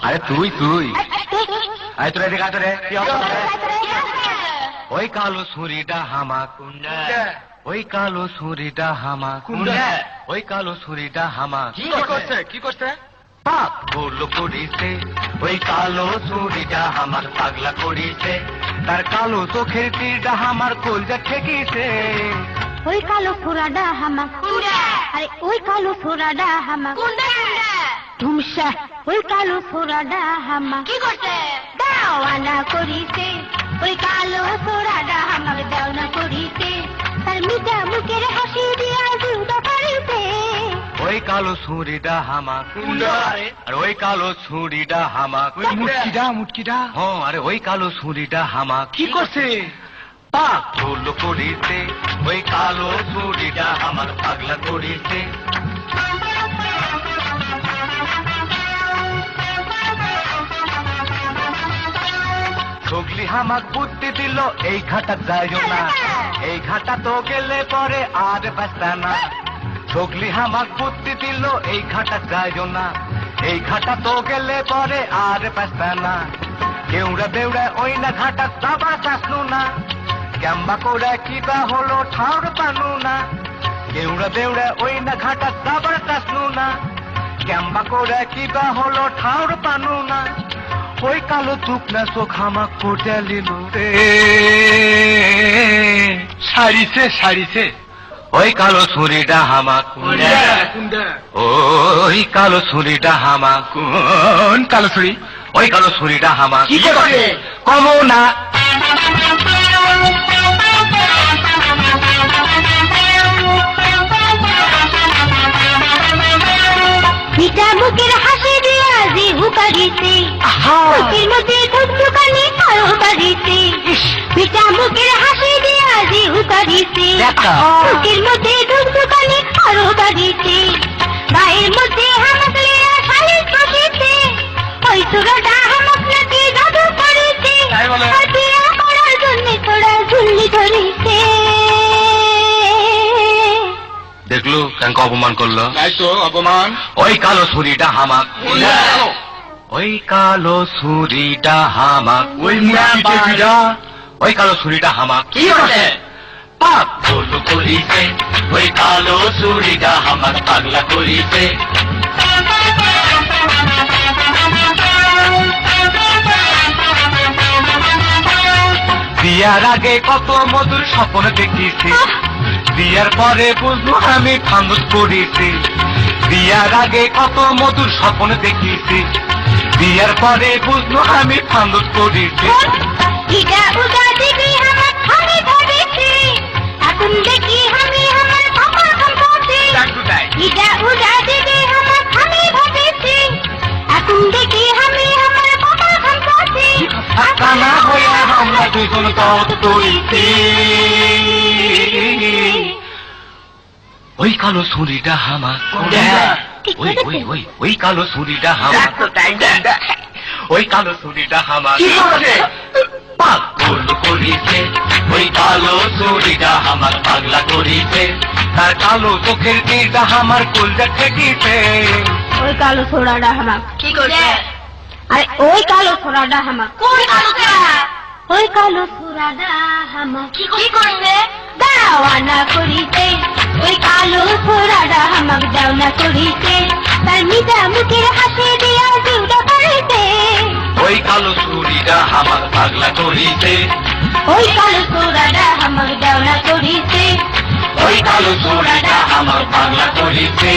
আরে তুই তুই আরে তোরা এদিকে আয় রে। কি অবস্থা? ওই কালো ছুরিটা হামা কুন্ডা, ওই কালো ছুরিটা হামা কুন্ডা, ওই কালো ছুরিটা হামা কি করছে কি করছে? পাপ বললো করিছে, ওই কালো ছুরিটা আমার পাগলা করিছে, তার কালো চোখের তীরটা আমার কলজা ঠেকিছে। ওই কালো ফোরাডা হামা কুন্ডা, আরে ওই কালো ফোরাডা হামা কুন্ডা ধুমসা, ওই কালো ফোরাডা হামা কি করছে? দেওয়ানা করিছে, ওই কালো ফোরাডা হামার দেওয়ানা করিছে, তার মিঠা মুখের হাসি দিয়া জিউদা পারিছে। ওই কালো ছুরিটা হামা কুন্ডা, আর ওই কালো ছুরিটা হামা মুটকিটা হ্যাঁ, আরে ওই কালো ছুরিটা হামা কি করছে? পাপ বললো করিছে, ওই কালো ছুরিটা আমার পাগলা করিছে। ছগলি হামাক বুদ্ধি দিল, এই ঘাটা যায় না, এই ঘাটা তো গেলে পরে আর বাঁচতা না। ছগলি হামাক বুদ্ধি দিল, এই ঘাটা যায় না, এই ঘাটা তো গেলে পরে আর বাঁচতা না। কেউড়া বেউড়া ওই না ঘাটা যাবা চাসনু না, ক্যাম্বা করে কিবা হলো ঠাউর পানু না। কেউড়া বেউড়া ওই না ঘাটা যাবা চাসনু না, ক্যাম্বা করে কিবা হলো ঠাউর পানু না। ওই কালো টুকনা চোখ হামাক কোটে লিল রে, সারিছে সারিছে। ওই কালো ছুরিটা হামাক কুন্ডা ওই কালো ছুরিটা হামাক কোন কালো ছুরি? ওই কালো ছুরিটা হামাক কি করছে? কমো না। মিঠা মুখের হাসি দিয়া জিহু পারিছে, চোখের মধ্যে ধুকধুকানি আরো বাড়িছে। মিঠা মুখের হাসি দিয়া জিহু পারিছে, চোখের মধ্যে ধুকধুকানি আরো বাড়িছে। গায়ের মধ্যে হামাক লিয়া শালির ফাঁসিছে, ওই সুরাটা হামাক নাকি জাদু করেছে, তাই বলে? বিয়া করার জন্য তোরা ঝুল্লি ধরিছে। দেখলো কেন অপমান করলো? তাই তো অপমান। ওই কালো ছুরিটা হামাক, ওই কালো ছুরিটা হামাক, ওই মুটকিটা ওই কালো ছুরিটা হামাক কি করছে? পাপ বললো করিছে, ওই কালো ছুরিটা হামাক পাগলা করিছে। বিয়ার আগে কত মধুর স্বপ্ন দেখেছি, বিয়ার পরে বুঝলো আমি ফান্দস করেছি। বিয়ার আগে কত মধুর স্বপ্ন দেখেছি, বিয়ার পরে বুঝলো আমি ফান্দস করেছি। ইটা উদা দেখি আমার আমি ভাবেছি, এখন দেখি আমি আমার ভাবা করছি। ইটা উদা দেখি আমার আমি ভাবেছি, এখন দেখি আমি আমার ভাবা করছি। কানা হয়ে আমরা দুজন তত করিছি। ওই কালো ছুরিটা হামাক, ওই ওই ওই ওই কালো ছুরিটা হামাক, ওই কালো ছুরিটা হামাক কি করছে? পাগল করিছে, ওই কালো ছুরিটা আমার পাগলা করিছে, তার কালো চোখের তীরটা আমার কলজা ঠেকিছে। ওই কালো ছোড়াটা হামাক কি করছে? আরে ওই কালো ছোড়াটা হামাক কোন কালো ছোড়া? ওই কালো ছোড়াটা হামাক কি করছে? দেওয়ানা করিছে, ওই কালো ছোড়াটা হামাক দেওয়ানা করিছে, তার মিঠা মুখের হাসি দিয়া জিউদা পারিছে। ওই কালো ছুরিটা আমার পাগলা করিছে, ওই কালো ছোড়াটা হামাক দেওয়ানা করিছে, ওই কালো ছুরিটা আমার পাগলা করিছে।